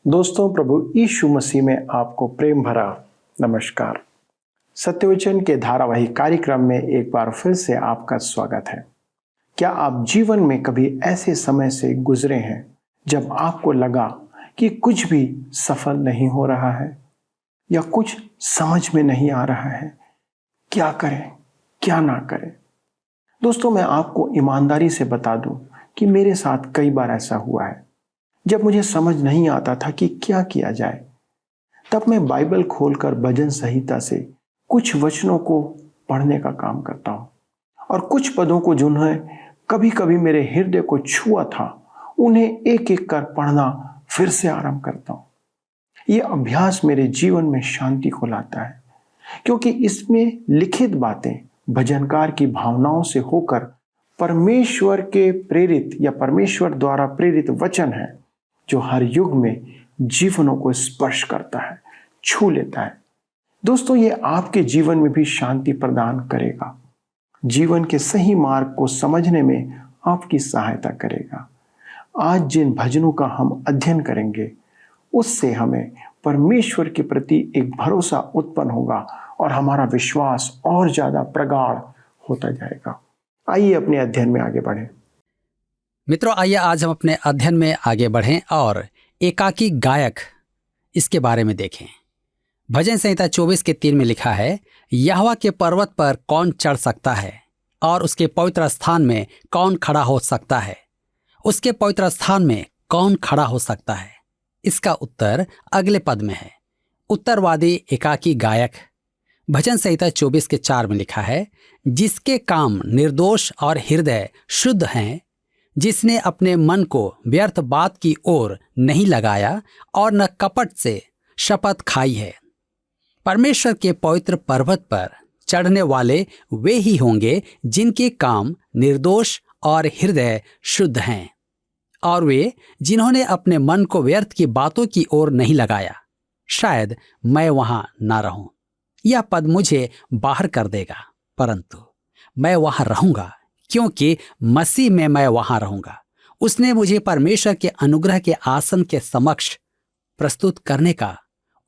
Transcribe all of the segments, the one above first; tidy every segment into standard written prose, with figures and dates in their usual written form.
दोस्तों, प्रभु यीशु मसीह में आपको प्रेम भरा नमस्कार। सत्यवचन के धारावाहिक कार्यक्रम में एक बार फिर से आपका स्वागत है। क्या आप जीवन में कभी ऐसे समय से गुजरे हैं जब आपको लगा कि कुछ भी सफल नहीं हो रहा है या कुछ समझ में नहीं आ रहा है, क्या करें क्या ना करें? दोस्तों, मैं आपको ईमानदारी से बता दूं कि मेरे साथ कई बार ऐसा हुआ है। जब मुझे समझ नहीं आता था कि क्या किया जाए, तब मैं बाइबल खोलकर भजन संहिता से कुछ वचनों को पढ़ने का काम करता हूँ और कुछ पदों को जिन्हें कभी कभी मेरे हृदय को छुआ था, उन्हें एक एक कर पढ़ना फिर से आरंभ करता हूँ। ये अभ्यास मेरे जीवन में शांति को लाता है, क्योंकि इसमें लिखित बातें भजनकार की भावनाओं से होकर परमेश्वर के प्रेरित या परमेश्वर द्वारा प्रेरित वचन है, जो हर युग में जीवनों को स्पर्श करता है, छू लेता है। दोस्तों, ये आपके जीवन में भी शांति प्रदान करेगा, जीवन के सही मार्ग को समझने में आपकी सहायता करेगा। आज जिन भजनों का हम अध्ययन करेंगे, उससे हमें परमेश्वर के प्रति एक भरोसा उत्पन्न होगा और हमारा विश्वास और ज्यादा प्रगाढ़ होता जाएगा। आइए अपने अध्ययन में आगे बढ़ें। मित्रों, आइए आज हम अपने अध्ययन में आगे बढ़ें और एकाकी गायक इसके बारे में देखें। भजन संहिता 24 के 3 में लिखा है, यहोवा के पर्वत पर कौन चढ़ सकता है और उसके पवित्र स्थान में कौन खड़ा हो सकता है? उसके पवित्र स्थान में कौन खड़ा हो सकता है? इसका उत्तर अगले पद में है। उत्तरवादी एकाकी गायक। भजन संहिता 24 के 4 में लिखा है, जिसके काम निर्दोष और हृदय शुद्ध हैं, जिसने अपने मन को व्यर्थ बात की ओर नहीं लगाया और न कपट से शपथ खाई है। परमेश्वर के पवित्र पर्वत पर चढ़ने वाले वे ही होंगे जिनके काम निर्दोष और हृदय शुद्ध हैं, और वे जिन्होंने अपने मन को व्यर्थ की बातों की ओर नहीं लगाया। शायद मैं वहां ना रहूं, यह पद मुझे बाहर कर देगा, परंतु मैं वहां रहूंगा, क्योंकि मसीह में मैं वहां रहूंगा। उसने मुझे परमेश्वर के अनुग्रह के आसन के समक्ष प्रस्तुत करने का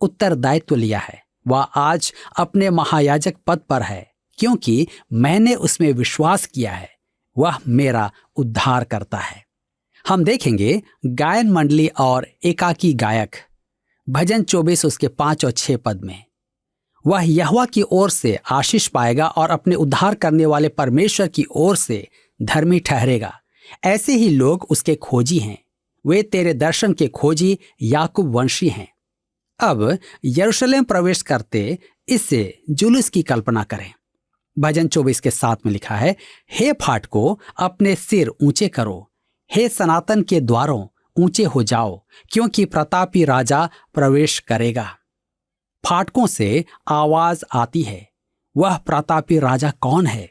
उत्तरदायित्व लिया है। वह आज अपने महायाजक पद पर है, क्योंकि मैंने उसमें विश्वास किया है। वह मेरा उद्धार करता है। हम देखेंगे गायन मंडली और एकाकी गायक। भजन 24 उसके 5 और 6 पद में, वह यहोवा की ओर से आशीष पाएगा और अपने उद्धार करने वाले परमेश्वर की ओर से धर्मी ठहरेगा। ऐसे ही लोग उसके खोजी हैं। वे तेरे दर्शन के खोजी याकूब वंशी हैं। अब यरूशलेम प्रवेश करते इससे जुलूस की कल्पना करें। भजन 24 के 7 में लिखा है, हे फाटकों अपने सिर ऊंचे करो, हे सनातन के द्वारों ऊंचे हो जाओ, क्योंकि प्रतापी राजा प्रवेश करेगा। फाटकों से आवाज आती है। वह प्रतापी राजा कौन है?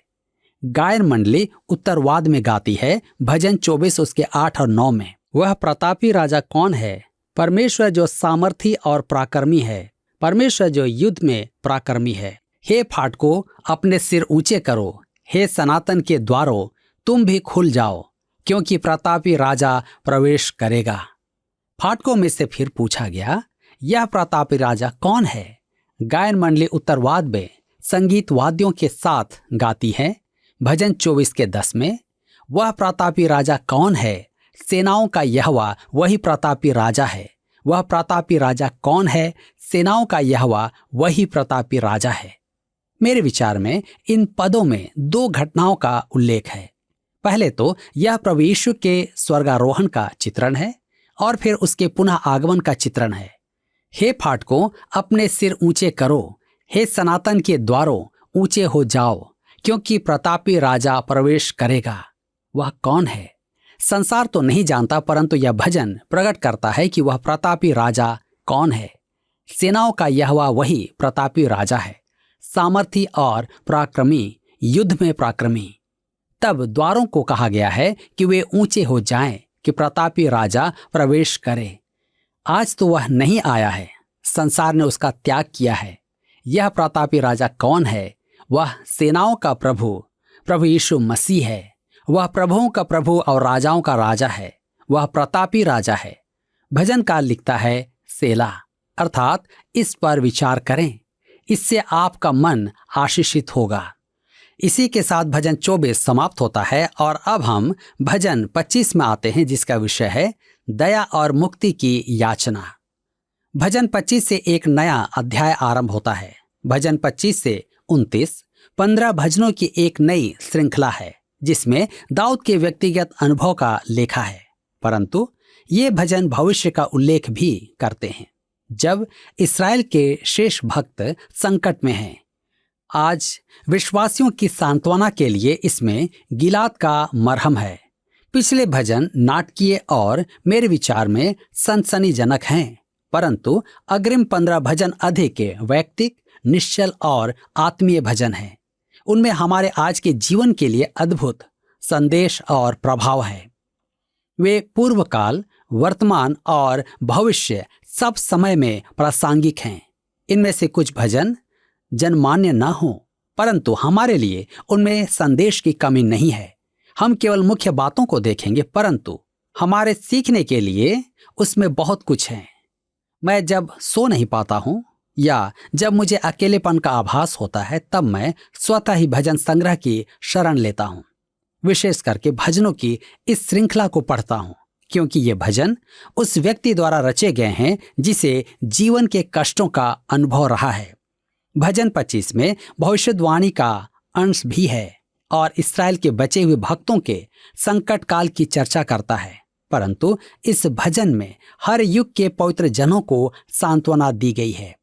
गायन मंडली उत्तरवाद में गाती है। भजन 24 उसके 8 और 9 में, वह प्रतापी राजा कौन है? परमेश्वर जो सामर्थी और पराक्रमी है, परमेश्वर जो युद्ध में पराक्रमी है। हे फाटकों अपने सिर ऊंचे करो, हे सनातन के द्वारों तुम भी खुल जाओ, क्योंकि प्रतापी राजा प्रवेश करेगा। फाटकों में से फिर पूछा गया, यह प्रतापी राजा कौन है? गायन मंडली उत्तरवाद में संगीत वाद्यों के साथ गाती है। भजन 24 के 10 में, वह प्रतापी राजा कौन है? सेनाओं का यहोवा वही प्रतापी राजा है। वह प्रतापी राजा कौन है? सेनाओं का यहोवा वही प्रतापी राजा है। मेरे विचार में इन पदों में 2 घटनाओं का उल्लेख है। पहले तो यह प्रभु यीशु के स्वर्गारोहण का चित्रण है और फिर उसके पुनः आगमन का चित्रण है। हे फाटकों अपने सिर ऊंचे करो, हे सनातन के द्वारों ऊंचे हो जाओ, क्योंकि प्रतापी राजा प्रवेश करेगा। वह कौन है? संसार तो नहीं जानता, परंतु यह भजन प्रकट करता है कि वह प्रतापी राजा कौन है। सेनाओं का यहोवा वही प्रतापी राजा है, सामर्थी और पराक्रमी, युद्ध में पराक्रमी। तब द्वारों को कहा गया है कि वे ऊंचे हो जाएं, कि प्रतापी राजा प्रवेश करे। आज तो वह नहीं आया है, संसार ने उसका त्याग किया है। यह प्रतापी राजा कौन है? वह सेनाओं का प्रभु, प्रभु यीशु मसीह है। वह प्रभुओं का प्रभु और राजाओं का राजा है। वह प्रतापी राजा है। भजनकार लिखता है, सेला, अर्थात इस पर विचार करें, इससे आपका मन आशीषित होगा। इसी के साथ भजन 24 समाप्त होता है और अब हम भजन 25 में आते हैं, जिसका विषय है दया और मुक्ति की याचना। भजन 25 से एक नया अध्याय आरंभ होता है। भजन 25 से 29 15 भजनों की एक नई श्रृंखला है, जिसमें दाऊद के व्यक्तिगत अनुभव का लेखा है, परंतु ये भजन भविष्य का उल्लेख भी करते हैं, जब इस्राएल के शेष भक्त संकट में हैं। आज विश्वासियों की सांत्वना के लिए इसमें गिलाद का मरहम है। पिछले भजन नाटकीय और मेरे विचार में सनसनीजनक हैं, परंतु अग्रिम 15 भजन अधिक वैयक्तिक, निश्चल और आत्मीय भजन हैं। उनमें हमारे आज के जीवन के लिए अद्भुत संदेश और प्रभाव है। वे पूर्व काल, वर्तमान और भविष्य सब समय में प्रासंगिक हैं। इनमें से कुछ भजन जनमान्य न हो, परंतु हमारे लिए उनमें संदेश की कमी नहीं है। हम केवल मुख्य बातों को देखेंगे, परंतु हमारे सीखने के लिए उसमें बहुत कुछ है। मैं जब सो नहीं पाता हूं या जब मुझे अकेलेपन का आभास होता है, तब मैं स्वतः ही भजन संग्रह की शरण लेता हूं। विशेष करके भजनों की इस श्रृंखला को पढ़ता हूं, क्योंकि ये भजन उस व्यक्ति द्वारा रचे गए हैं जिसे जीवन के कष्टों का अनुभव रहा है। भजन 25 में भविष्यवाणी का अंश भी है और इस्राएल के बचे हुए भक्तों के संकट काल की चर्चा करता है, परंतु इस भजन में हर युग के पवित्र जनों को सांत्वना दी गई है।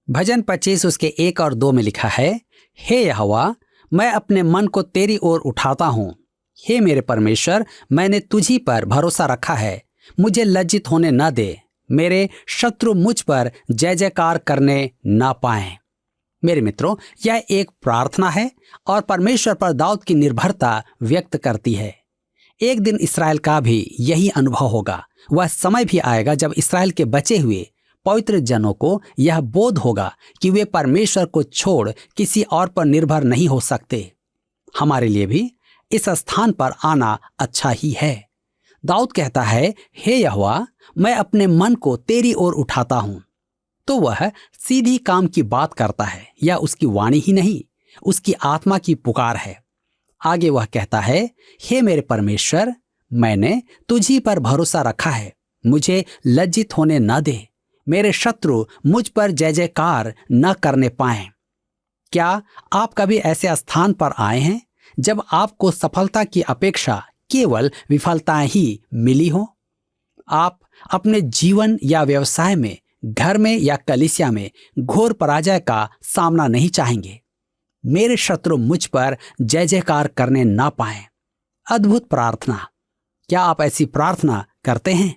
भजन 25 उसके 1 और 2 में लिखा है, हे यहोवा, मैं अपने मन को तेरी ओर उठाता हूँ। हे मेरे परमेश्वर, मैंने तुझी पर भरोसा रखा है, मुझे लज्जित होने न दे, मेरे शत्रु मुझ पर जय जयकार करने न पाएं। मेरे मित्रों, यह एक प्रार्थना है और परमेश्वर पर दाऊद की निर्भरता व्यक्त करती है। एक दिन इस्राएल का भी यही अनुभव होगा। वह समय भी आएगा जब इस्राएल के बचे हुए पवित्र जनों को यह बोध होगा कि वे परमेश्वर को छोड़ किसी और पर निर्भर नहीं हो सकते। हमारे लिए भी इस स्थान पर आना अच्छा ही है। दाऊद कहता है, हे यहोवा, मैं अपने मन को तेरी ओर उठाता हूं। तो वह सीधी काम की बात करता है। यह उसकी वाणी ही नहीं, उसकी आत्मा की पुकार है। आगे वह कहता है, हे मेरे परमेश्वर, मैंने तुझी पर भरोसा रखा है, मुझे लज्जित होने न दे, मेरे शत्रु मुझ पर जय जयकार न करने पाएं। क्या आप कभी ऐसे स्थान पर आए हैं जब आपको सफलता की अपेक्षा केवल विफलताएं ही मिली हो? आप अपने जीवन या व्यवसाय में, घर में या कलीसिया में घोर पराजय का सामना नहीं चाहेंगे। मेरे शत्रु मुझ पर जय जयकार करने ना पाएं। अद्भुत प्रार्थना। क्या आप ऐसी प्रार्थना करते हैं?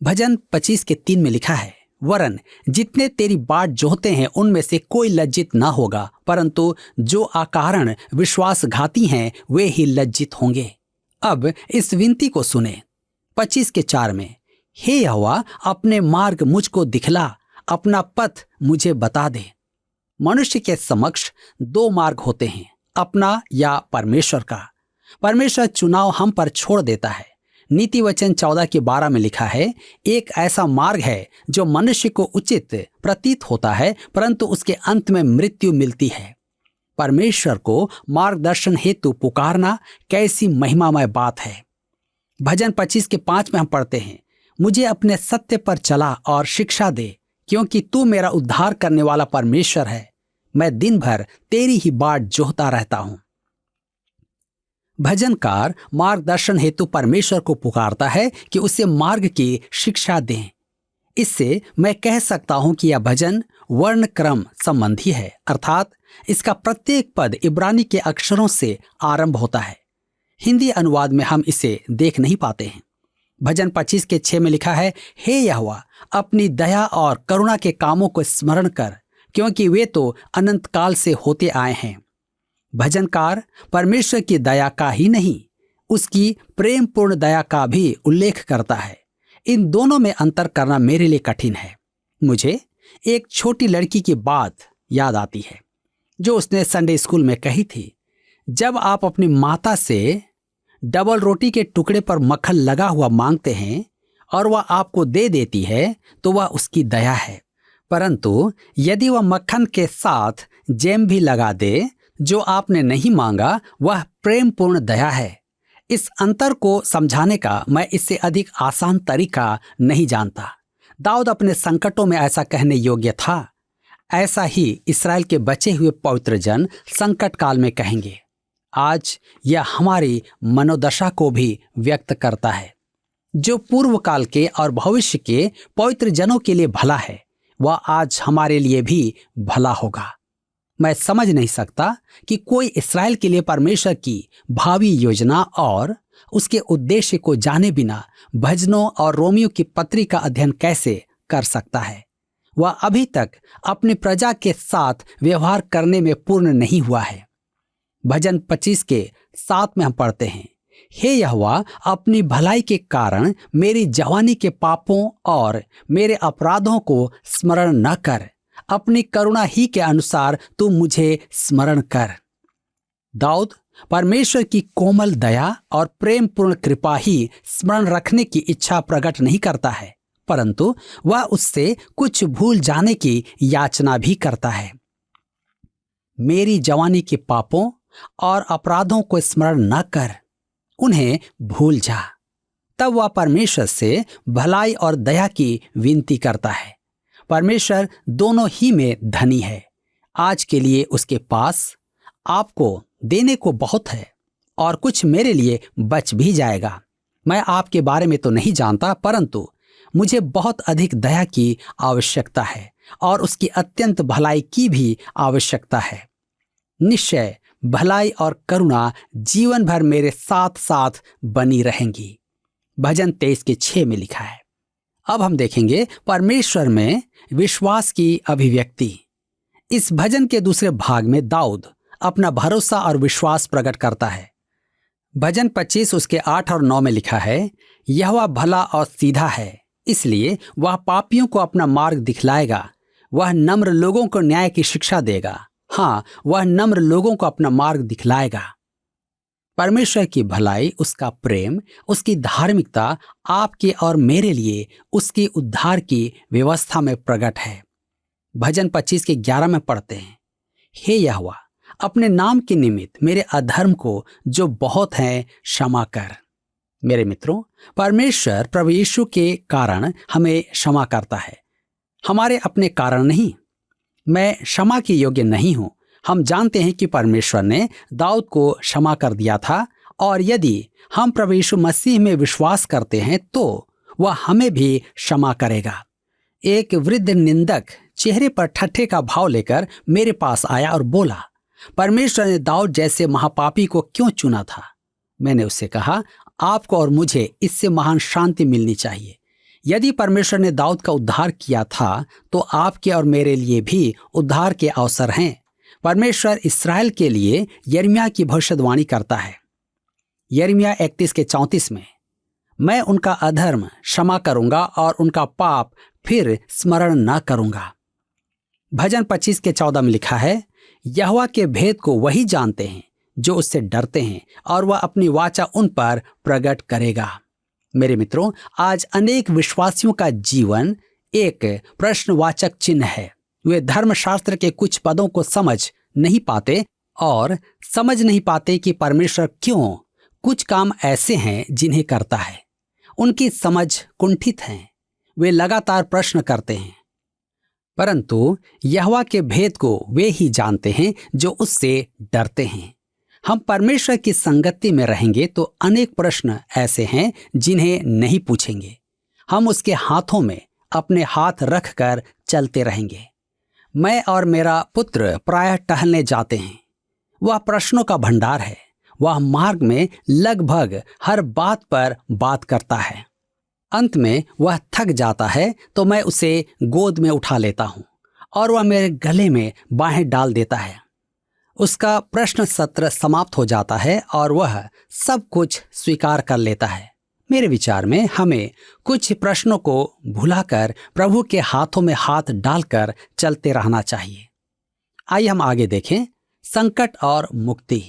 भजन 25 के 3 में लिखा है, वरन जितने तेरी बाट जोहते हैं उनमें से कोई लज्जित ना होगा, परंतु जो अकारण विश्वासघाती हैं वे ही लज्जित होंगे। अब इस विनती को सुने। 25 के 4 में, हे यहोवा, अपने मार्ग मुझको दिखला, अपना पथ मुझे बता दे। मनुष्य के समक्ष 2 मार्ग होते हैं, अपना या परमेश्वर का। परमेश्वर चुनाव हम पर छोड़ देता है। नीति वचन 14 के 12 में लिखा है, एक ऐसा मार्ग है जो मनुष्य को उचित प्रतीत होता है, परंतु उसके अंत में मृत्यु मिलती है। परमेश्वर को मार्गदर्शन हेतु पुकारना कैसी महिमामय बात है। भजन 25 के 5 में हम पढ़ते हैं, मुझे अपने सत्य पर चला और शिक्षा दे, क्योंकि तू मेरा उद्धार करने वाला परमेश्वर है। मैं दिन भर तेरी ही बाट जोहता रहता हूं। भजनकार मार्गदर्शन हेतु परमेश्वर को पुकारता है कि उसे मार्ग की शिक्षा दें। इससे मैं कह सकता हूं कि यह भजन वर्ण क्रम संबंधी है, अर्थात इसका प्रत्येक पद इब्रानी के अक्षरों से आरंभ होता है। हिंदी अनुवाद में हम इसे देख नहीं पाते हैं। भजन 25 के 6 में लिखा है, हे यहोवा, अपनी दया और करुणा के कामों को स्मरण कर, क्योंकि वे तो अनंत काल से होते आए हैं। भजनकार परमेश्वर की दया का ही नहीं, उसकी प्रेम पूर्ण दया का भी उल्लेख करता है। इन दोनों में अंतर करना मेरे लिए कठिन है। मुझे एक छोटी लड़की की बात याद आती है जो उसने संडे स्कूल में कही थी, जब आप अपनी माता से डबल रोटी के टुकड़े पर मक्खन लगा हुआ मांगते हैं और वह आपको दे देती है तो वह उसकी दया है। परंतु यदि वह मक्खन के साथ जैम भी लगा दे जो आपने नहीं मांगा, वह प्रेमपूर्ण दया है। इस अंतर को समझाने का मैं इससे अधिक आसान तरीका नहीं जानता। दाऊद अपने संकटों में ऐसा कहने योग्य था। ऐसा ही इस्राएल के बचे हुए पवित्र जन संकट काल में कहेंगे। आज यह हमारी मनोदशा को भी व्यक्त करता है। जो पूर्व काल के और भविष्य के पवित्र जनों के लिए भला है, वह आज हमारे लिए भी भला होगा। मैं समझ नहीं सकता कि कोई इस्राएल के लिए परमेश्वर की भावी योजना और उसके उद्देश्य को जाने बिना भजनों और रोमियो की पत्री का अध्ययन कैसे कर सकता है। वह अभी तक अपनी प्रजा के साथ व्यवहार करने में पूर्ण नहीं हुआ है। भजन 25 के 7 में हम पढ़ते हैं, हे यहोवा, अपनी भलाई के कारण मेरी जवानी के पापों और मेरे अपराधों को स्मरण न कर। अपनी करुणा ही के अनुसार तू मुझे स्मरण कर। दाऊद परमेश्वर की कोमल दया और प्रेमपूर्ण कृपा ही स्मरण रखने की इच्छा प्रकट नहीं करता है, परंतु वह उससे कुछ भूल जाने की याचना भी करता है। मेरी जवानी के पापों और अपराधों को स्मरण न कर, उन्हें भूल जा। तब वह परमेश्वर से भलाई और दया की विनती करता है। परमेश्वर दोनों ही में धनी है। आज के लिए उसके पास आपको देने को बहुत है और कुछ मेरे लिए बच भी जाएगा। मैं आपके बारे में तो नहीं जानता, परंतु मुझे बहुत अधिक दया की आवश्यकता है और उसकी अत्यंत भलाई की भी आवश्यकता है। निश्चय भलाई और करुणा जीवन भर मेरे साथ साथ बनी रहेंगी। भजन 23 के 6 में लिखा है। अब हम देखेंगे परमेश्वर में विश्वास की अभिव्यक्ति। इस भजन के दूसरे भाग में दाऊद अपना भरोसा और विश्वास प्रकट करता है। भजन 25 उसके 8 और 9 में लिखा है, यहोवा भला और सीधा है, इसलिए वह पापियों को अपना मार्ग दिखलाएगा। वह नम्र लोगों को न्याय की शिक्षा देगा। हाँ, वह नम्र लोगों को अपना मार्ग दिखलाएगा। परमेश्वर की भलाई, उसका प्रेम, उसकी धार्मिकता आपके और मेरे लिए उसकी उद्धार की व्यवस्था में प्रकट है। भजन 25 के 11 में पढ़ते हैं, हे यहोवा, अपने नाम के निमित्त मेरे अधर्म को जो बहुत है क्षमा कर। मेरे मित्रों, परमेश्वर प्रभु यीशु के कारण हमें क्षमा करता है, हमारे अपने कारण नहीं। मैं क्षमा के योग्य नहीं हूं। हम जानते हैं कि परमेश्वर ने दाऊद को क्षमा कर दिया था, और यदि हम प्रभु यीशु मसीह में विश्वास करते हैं तो वह हमें भी क्षमा करेगा। एक वृद्ध निंदक चेहरे पर ठट्ठे का भाव लेकर मेरे पास आया और बोला, परमेश्वर ने दाऊद जैसे महापापी को क्यों चुना था? मैंने उससे कहा, आपको और मुझे इससे महान शांति मिलनी चाहिए। यदि परमेश्वर ने दाऊद का उद्धार किया था तो आपके और मेरे लिए भी उद्धार के अवसर हैं। परमेश्वर इस्राएल के लिए यिर्मयाह की भविष्यवाणी करता है। यिर्मयाह 31 के 34 में, मैं उनका अधर्म क्षमा करूंगा और उनका पाप फिर स्मरण न करूंगा। भजन 25 के 14 में लिखा है, यहोवा के भेद को वही जानते हैं जो उससे डरते हैं, और वह अपनी वाचा उन पर प्रकट करेगा। मेरे मित्रों, आज अनेक विश्वासियों का जीवन एक प्रश्नवाचक चिन्ह है। वे धर्मशास्त्र के कुछ पदों को समझ नहीं पाते और समझ नहीं पाते कि परमेश्वर क्यों कुछ काम ऐसे हैं जिन्हें करता है। उनकी समझ कुंठित है। वे लगातार प्रश्न करते हैं, परंतु यहोवा के भेद को वे ही जानते हैं जो उससे डरते हैं। हम परमेश्वर की संगति में रहेंगे तो अनेक प्रश्न ऐसे हैं जिन्हें नहीं पूछेंगे। हम उसके हाथों में अपने हाथ रखकर चलते रहेंगे। मैं और मेरा पुत्र प्रायः टहलने जाते हैं। वह प्रश्नों का भंडार है। वह मार्ग में लगभग हर बात पर बात करता है। अंत में वह थक जाता है तो मैं उसे गोद में उठा लेता हूँ और वह मेरे गले में बाहें डाल देता है। उसका प्रश्न सत्र समाप्त हो जाता है और वह सब कुछ स्वीकार कर लेता है। मेरे विचार में हमें कुछ प्रश्नों को भुलाकर प्रभु के हाथों में हाथ डालकर चलते रहना चाहिए। आइए हम आगे देखें, संकट और मुक्ति।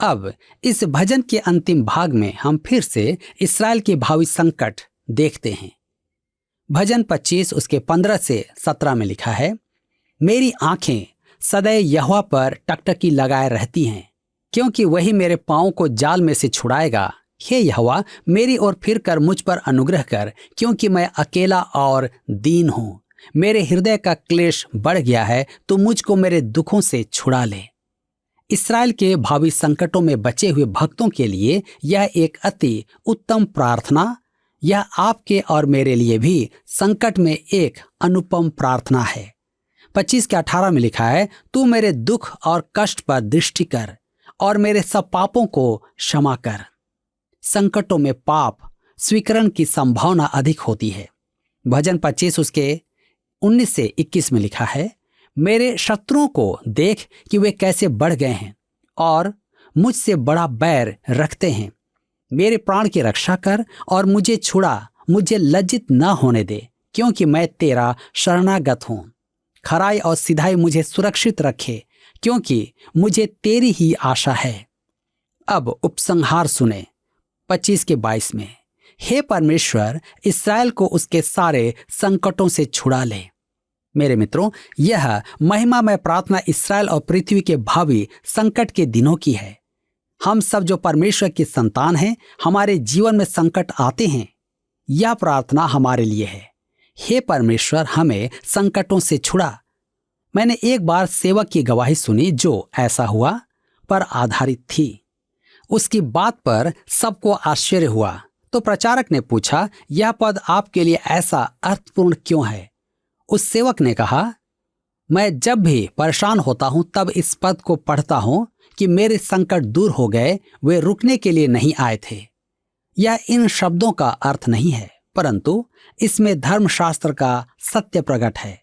अब इस भजन के अंतिम भाग में हम फिर से इस्राएल के भावी संकट देखते हैं। भजन 25 उसके 15 से 17 में लिखा है, मेरी आंखें सदैव यहोवा पर टकटकी लगाए रहती हैं, क्योंकि वही मेरे पाँव को जाल में से छुड़ाएगा। हे यहोवा, मेरी ओर फिर कर मुझ पर अनुग्रह कर, क्योंकि मैं अकेला और दीन हूँ। मेरे हृदय का क्लेश बढ़ गया है, तो मुझको मेरे दुखों से छुड़ा ले। इस्राएल के भावी संकटों में बचे हुए भक्तों के लिए यह एक अति उत्तम प्रार्थना, यह आपके और मेरे लिए भी संकट में एक अनुपम प्रार्थना है। 25 के 18 में लिखा है, तू मेरे दुख और कष्ट पर दृष्टि कर और मेरे सब पापों को क्षमा कर। संकटों में पाप स्वीकरण की संभावना अधिक होती है। भजन 25 उसके 19 से 21 में लिखा है, मेरे शत्रुओं को देख कि वे कैसे बढ़ गए हैं और मुझसे बड़ा बैर रखते हैं। मेरे प्राण की रक्षा कर और मुझे छुड़ा, मुझे लज्जित न होने दे, क्योंकि मैं तेरा शरणागत हूँ। खराई और सिधाई मुझे सुरक्षित रखे, क्योंकि मुझे तेरी ही आशा है। अब उपसंहार सुने 25 के 22 में, हे परमेश्वर, इसराइल को उसके सारे संकटों से छुड़ा ले। मेरे मित्रों, यह महिमामय प्रार्थना इसराइल और पृथ्वी के भावी संकट के दिनों की है। हम सब जो परमेश्वर की संतान हैं, हमारे जीवन में संकट आते हैं, यह प्रार्थना हमारे लिए है। हे परमेश्वर, हमें संकटों से छुड़ा। मैंने एक बार सेवक की गवाही सुनी जो ऐसा हुआ पर आधारित थी। उसकी बात पर सबको आश्चर्य हुआ, तो प्रचारक ने पूछा, यह पद आपके लिए ऐसा अर्थपूर्ण क्यों है? उस सेवक ने कहा, मैं जब भी परेशान होता हूं तब इस पद को पढ़ता हूं कि मेरे संकट दूर हो गए, वे रुकने के लिए नहीं आए थे। यह इन शब्दों का अर्थ नहीं है, परंतु इसमें धर्मशास्त्र का सत्य प्रकट है।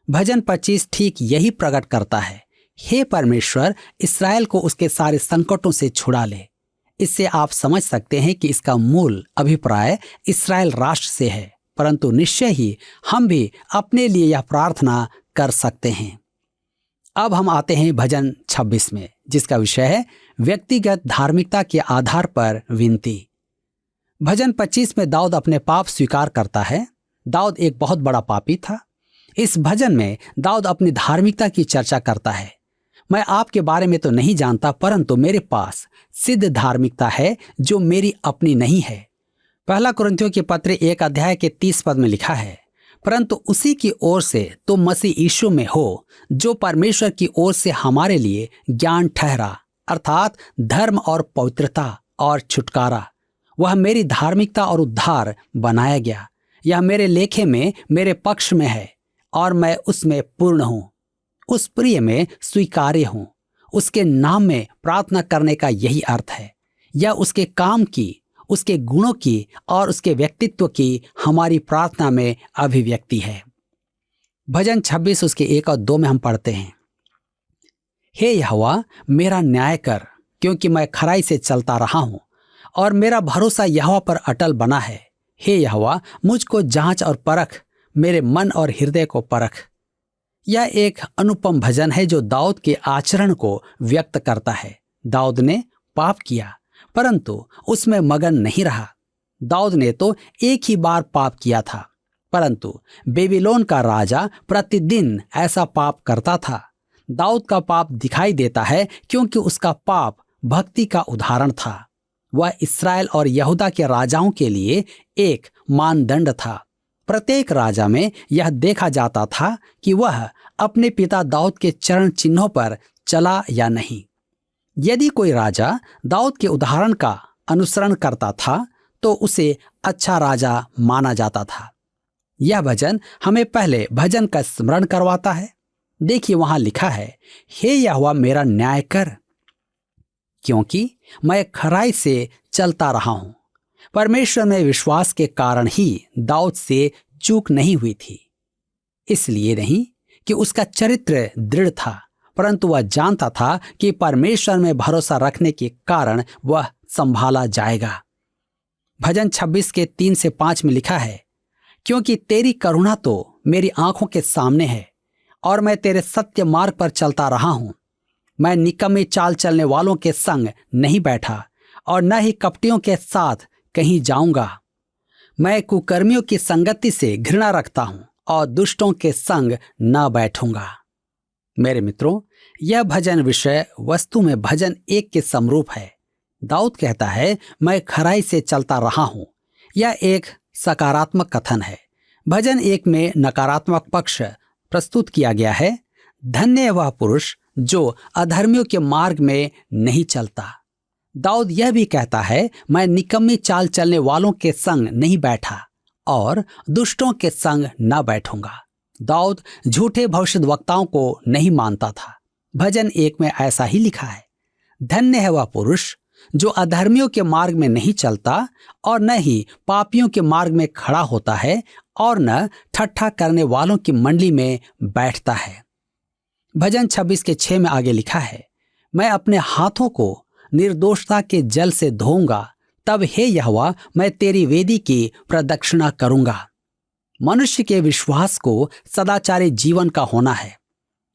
भजन 25 ठीक यही प्रकट करता है। हे परमेश्वर, इसराइल को उसके सारे संकटों से छुड़ा ले। इससे आप समझ सकते हैं कि इसका मूल अभिप्राय इसराइल राष्ट्र से है, परंतु निश्चय ही हम भी अपने लिए यह प्रार्थना कर सकते हैं। अब हम आते हैं भजन 26 में, जिसका विषय है व्यक्तिगत धार्मिकता के आधार पर विनती। भजन 25 में दाऊद अपने पाप स्वीकार करता है। दाऊद एक बहुत बड़ा पापी था। इस भजन में दाऊद अपनी धार्मिकता की चर्चा करता है। मैं आपके बारे में तो नहीं जानता, परंतु मेरे पास सिद्ध धार्मिकता है जो मेरी अपनी नहीं है। पहला कुरिन्थियों के पत्र 1 अध्याय के 30 पद में लिखा है, परंतु उसी की ओर से तो मसीह यीशु में हो, जो परमेश्वर की ओर से हमारे लिए ज्ञान ठहरा, अर्थात धर्म और पवित्रता और छुटकारा। वह मेरी धार्मिकता और उद्धार बनाया गया। यह मेरे लेखे में मेरे पक्ष में है और मैं उसमें पूर्ण हूँ। उस प्रिय में स्वीकार्य हूँ। उसके नाम में प्रार्थना करने का यही अर्थ है। यह उसके काम की, उसके गुणों की और उसके व्यक्तित्व की हमारी प्रार्थना में अभिव्यक्ति है। भजन 26 उसके 1 और 2 में हम पढ़ते हैं, हे यहोवा, मेरा न्याय कर, क्योंकि मैं खराई से चलता रहा हूं और मेरा भरोसा यहोवा पर अटल बना है। हे यहोवा, मुझको जांच और परख, मेरे मन और हृदय को परख। यह एक अनुपम भजन है जो दाऊद के आचरण को व्यक्त करता है। दाऊद ने पाप किया, परंतु उसमें मगन नहीं रहा। दाऊद ने तो एक ही बार पाप किया था, परंतु बेबीलोन का राजा प्रतिदिन ऐसा पाप करता था। दाऊद का पाप दिखाई देता है क्योंकि उसका पाप भक्ति का उदाहरण था। वह इस्राएल और यहूदा के राजाओं के लिए एक मानदंड था। प्रत्येक राजा में यह देखा जाता था कि वह अपने पिता दाऊद के चरण चिन्हों पर चला या नहीं। यदि कोई राजा दाऊद के उदाहरण का अनुसरण करता था तो उसे अच्छा राजा माना जाता था। यह भजन हमें पहले भजन का स्मरण करवाता है। देखिए, वहां लिखा है, हे यहोवा, मेरा न्याय कर, क्योंकि मैं खराई से चलता रहा हूं। परमेश्वर में विश्वास के कारण ही दाऊद से चूक नहीं हुई थी। इसलिए नहीं कि उसका चरित्र दृढ़ था, परंतु वह जानता था कि परमेश्वर में भरोसा रखने के कारण वह संभाला जाएगा। भजन 26 के 3 से 5 में लिखा है, क्योंकि तेरी करुणा तो मेरी आंखों के सामने है और मैं तेरे सत्य मार्ग पर चलता रहा हूं। मैं निकम्मे चाल चलने वालों के संग नहीं बैठा और न ही कपटियों के साथ कहीं जाऊंगा। मैं कुकर्मियों की संगति से घृणा रखता हूं और दुष्टों के संग न बैठूंगा। मेरे मित्रों, यह भजन विषय वस्तु में भजन 1 के समरूप है। दाऊद कहता है, मैं खराई से चलता रहा हूं। यह एक सकारात्मक कथन है। भजन 1 में नकारात्मक पक्ष प्रस्तुत किया गया है। धन्य है वह पुरुष जो अधर्मियों के मार्ग में नहीं चलता। दाऊद यह भी कहता है, मैं निकम्मी चाल चलने वालों के संग नहीं बैठा और दुष्टों के संग न बैठूंगा। दाऊद झूठे भविष्यद्वक्ताओं को नहीं मानता था। भजन 1 में ऐसा ही लिखा है, धन्य है वह पुरुष जो अधर्मियों के मार्ग में नहीं चलता और न ही पापियों के मार्ग में खड़ा होता है और न ठट्ठा करने वालों की मंडली में बैठता है। भजन 26 के 6 में आगे लिखा है, मैं अपने हाथों को निर्दोषता के जल से धोऊंगा, तब हे यहोवा मैं तेरी वेदी की प्रदक्षिणा करूंगा। मनुष्य के विश्वास को सदाचारी जीवन का होना है।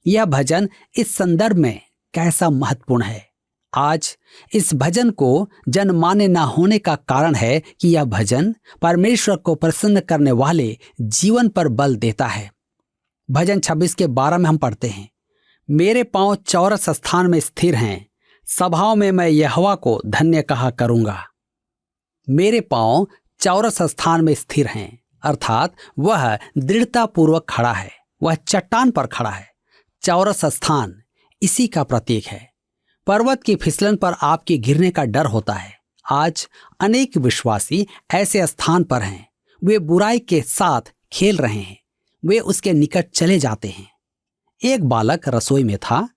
यह भजन इस संदर्भ में कैसा महत्वपूर्ण है। आज इस भजन को जनमान्य न होने का कारण है कि यह भजन परमेश्वर को प्रसन्न करने वाले जीवन पर बल देता है। भजन 26 के 12 में हम पढ़ते हैं, मेरे पांव चौरस स्थान में स्थिर हैं, सभाओं में मैं यहोवा को धन्य कहा करूंगा। मेरे पांव चौरस स्थान में स्थिर हैं, अर्थात वह दृढ़तापूर्वक खड़ा है, वह चट्टान पर खड़ा है। चौरस स्थान इसी का प्रतीक है। पर्वत की फिसलन पर आपके गिरने का डर होता है। आज अनेक विश्वासी ऐसे स्थान पर हैं, वे बुराई के साथ खेल रहे हैं, वे उसके निकट चले जाते हैं। एक बालक रसोई में था।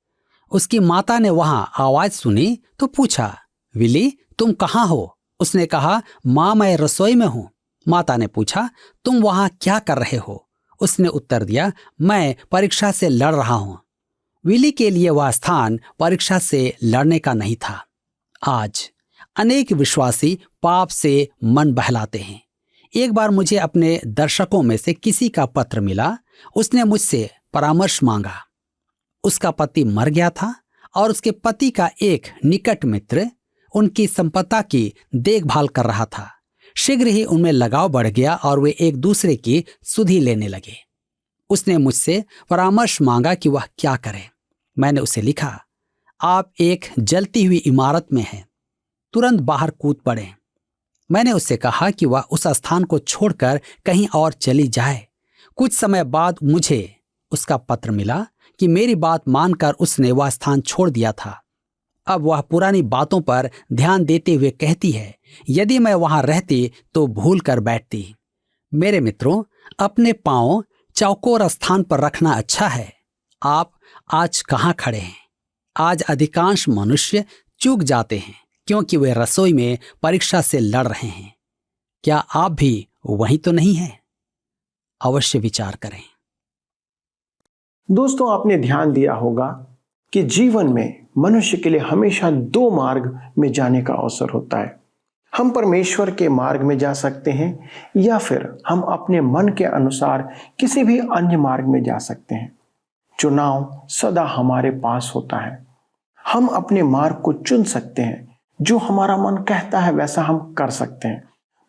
उसकी माता ने वहां आवाज सुनी तो पूछा, विली तुम कहाँ हो? उसने कहा, माँ मैं रसोई में हूं। माता ने पूछा, तुम वहां क्या कर रहे हो? उसने उत्तर दिया, मैं परीक्षा से लड़ रहा हूं। विली के लिए वह स्थान परीक्षा से लड़ने का नहीं था। आज अनेक विश्वासी पाप से मन बहलाते हैं। एक बार मुझे अपने दर्शकों में से किसी का पत्र मिला। उसने मुझसे परामर्श मांगा। उसका पति मर गया था और उसके पति का एक निकट मित्र उनकी संपत्ति की देखभाल कर रहा था। शीघ्र ही उनमें लगाव बढ़ गया और वे एक दूसरे की सुधि लेने लगे। उसने मुझसे परामर्श मांगा कि वह क्या करे। मैंने उसे लिखा, आप एक जलती हुई इमारत में हैं, तुरंत बाहर कूद पड़े। मैंने उससे कहा कि वह उस स्थान को छोड़कर कहीं और चली जाए। कुछ समय बाद मुझे उसका पत्र मिला कि मेरी बात मानकर उसने वह स्थान छोड़ दिया था। अब वह पुरानी बातों पर ध्यान देते हुए कहती है, यदि मैं वहां रहती तो भूल कर बैठती। मेरे मित्रों, अपने पांव चौकोर स्थान पर रखना अच्छा है। आप आज कहाँ खड़े हैं? आज अधिकांश मनुष्य चूक जाते हैं क्योंकि वे रसोई में परीक्षा से लड़ रहे हैं। क्या आप भी वहीं तो नहीं हैं? अवश्य विचार करें। दोस्तों, आपने ध्यान दिया होगा कि जीवन में मनुष्य के लिए हमेशा 2 मार्ग में जाने का अवसर होता है। हम परमेश्वर के मार्ग में जा सकते हैं या फिर हम अपने मन के अनुसार किसी भी अन्य मार्ग में जा सकते हैं। चुनाव सदा हमारे पास होता है। हम अपने मार्ग को चुन सकते हैं। जो हमारा मन कहता है वैसा हम कर सकते हैं।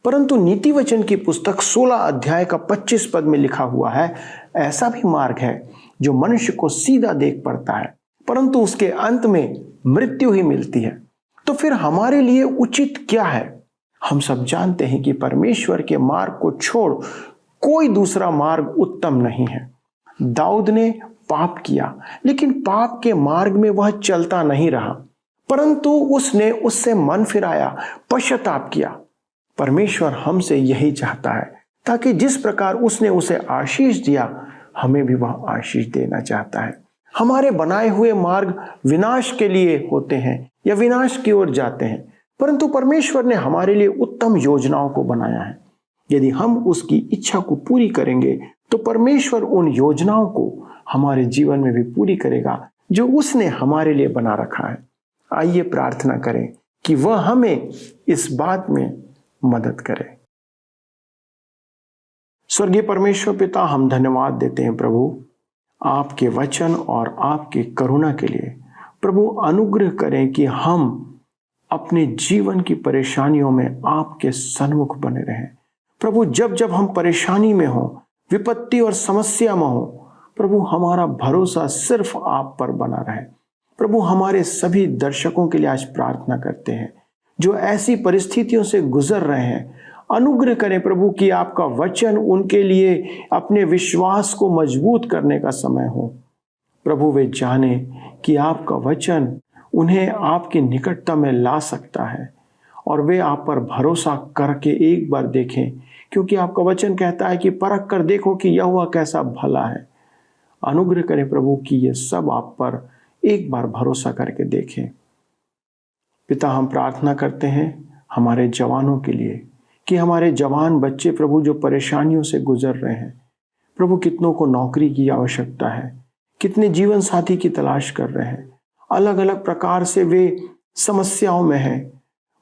परंतु नीति वचन की पुस्तक 16 अध्याय का 25 पद में लिखा हुआ है, ऐसा भी मार्ग है जो मनुष्य को सीधा देख पड़ता है परंतु उसके अंत में मृत्यु ही मिलती है। तो फिर हमारे लिए उचित क्या है? हम सब जानते हैं कि परमेश्वर के मार्ग को छोड़ कोई दूसरा मार्ग उत्तम नहीं है। दाऊद ने पाप किया, लेकिन पाप के मार्ग में वह चलता नहीं रहा, परंतु उसने उससे मन फिराया, पश्चाताप किया। परमेश्वर हमसे यही चाहता है, ताकि जिस प्रकार उसने उसे आशीष दिया, हमें भी वह आशीष देना चाहता है। हमारे बनाए हुए मार्ग विनाश के लिए होते हैं या विनाश की ओर जाते हैं, परंतु परमेश्वर ने हमारे लिए उत्तम योजनाओं को बनाया है। यदि हम उसकी इच्छा को पूरी करेंगे तो परमेश्वर उन योजनाओं को हमारे जीवन में भी पूरी करेगा जो उसने हमारे लिए बना रखा है। आइए प्रार्थना करें कि वह हमें इस बात में मदद करे। स्वर्गीय परमेश्वर पिता, हम धन्यवाद देते हैं प्रभु आपके वचन और आपके करुणा के लिए। प्रभु अनुग्रह करें कि हम अपने जीवन की परेशानियों में आपके सन्मुख बने रहें। प्रभु जब जब हम परेशानी में हों, विपत्ति और समस्या में हों, प्रभु हमारा भरोसा सिर्फ आप पर बना रहे। प्रभु हमारे सभी दर्शकों के लिए आज प्रार्थना करते हैं जो ऐसी परिस्थितियों से गुजर रहे हैं, अनुग्रह करें प्रभु कि आपका वचन उनके लिए अपने विश्वास को मजबूत करने का समय हो। प्रभु वे जाने कि आपका वचन उन्हें आपकी निकटता में ला सकता है और वे आप पर भरोसा करके एक बार देखें, क्योंकि आपका वचन कहता है कि परख कर देखो कि यहोवा कैसा भला है। अनुग्रह करें प्रभु कि ये सब आप पर एक बार भरोसा करके देखें। पिता, हम प्रार्थना करते हैं हमारे जवानों के लिए कि हमारे जवान बच्चे प्रभु जो परेशानियों से गुजर रहे हैं, प्रभु कितनों को नौकरी की आवश्यकता है, कितने जीवन साथी की तलाश कर रहे हैं, अलग अलग प्रकार से वे समस्याओं में हैं,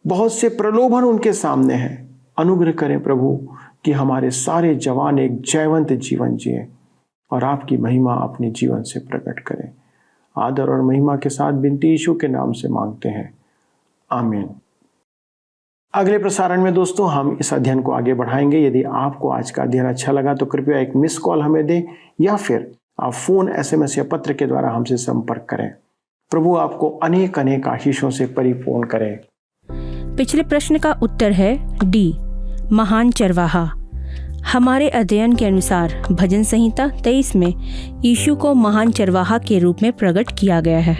बहुत से प्रलोभन उनके सामने हैं। अनुग्रह करें प्रभु कि हमारे सारे जवान एक जयवंत जीवन जिए और आपकी महिमा अपने जीवन से प्रकट करें। आदर और महिमा के साथ विनती यीशु के नाम से मांगते हैं, आमीन। अगले प्रसारण में दोस्तों हम इस अध्ययन को आगे बढ़ाएंगे। यदि आपको आज का अध्ययन अच्छा लगा तो कृपया एक मिस कॉल हमें दें या फिर आप फोन, SMS या पत्र के द्वारा हमसे संपर्क करें। प्रभु आपको अनेक अनेक आशीषों से परिपूर्ण करें। पिछले प्रश्न का उत्तर है डी, महान चरवाहा। हमारे अध्ययन के अनुसार भजन संहिता 23 में यीशु को महान चरवाहा के रूप में प्रकट किया गया है।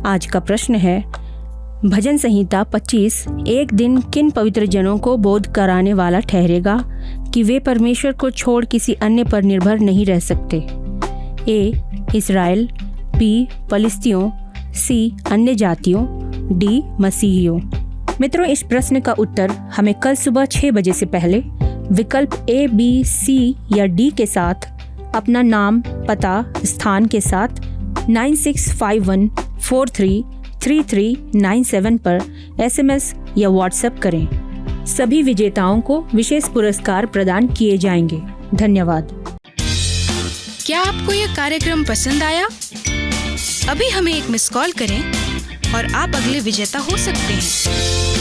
आज का प्रश्न है, भजन संहिता 25 एक दिन किन पवित्र जनों को बोध कराने वाला ठहरेगा कि वे परमेश्वर को छोड़ किसी अन्य पर निर्भर नहीं रह सकते? ए, इस्राएल, बी, फलिस्तियों, सी, अन्य जातियों, डी, मसीहियों। मित्रों, इस प्रश्न का उत्तर हमें कल सुबह 6 बजे से पहले विकल्प A, B, C या D के साथ अपना नाम, पता, स्थान के साथ 9651433397 पर SMS या WhatsApp करें। सभी विजेताओं को विशेष पुरस्कार प्रदान किए जाएंगे। धन्यवाद। क्या आपको यह कार्यक्रम पसंद आया? अभी हमें एक मिस कॉल करें और आप अगले विजेता हो सकते हैं।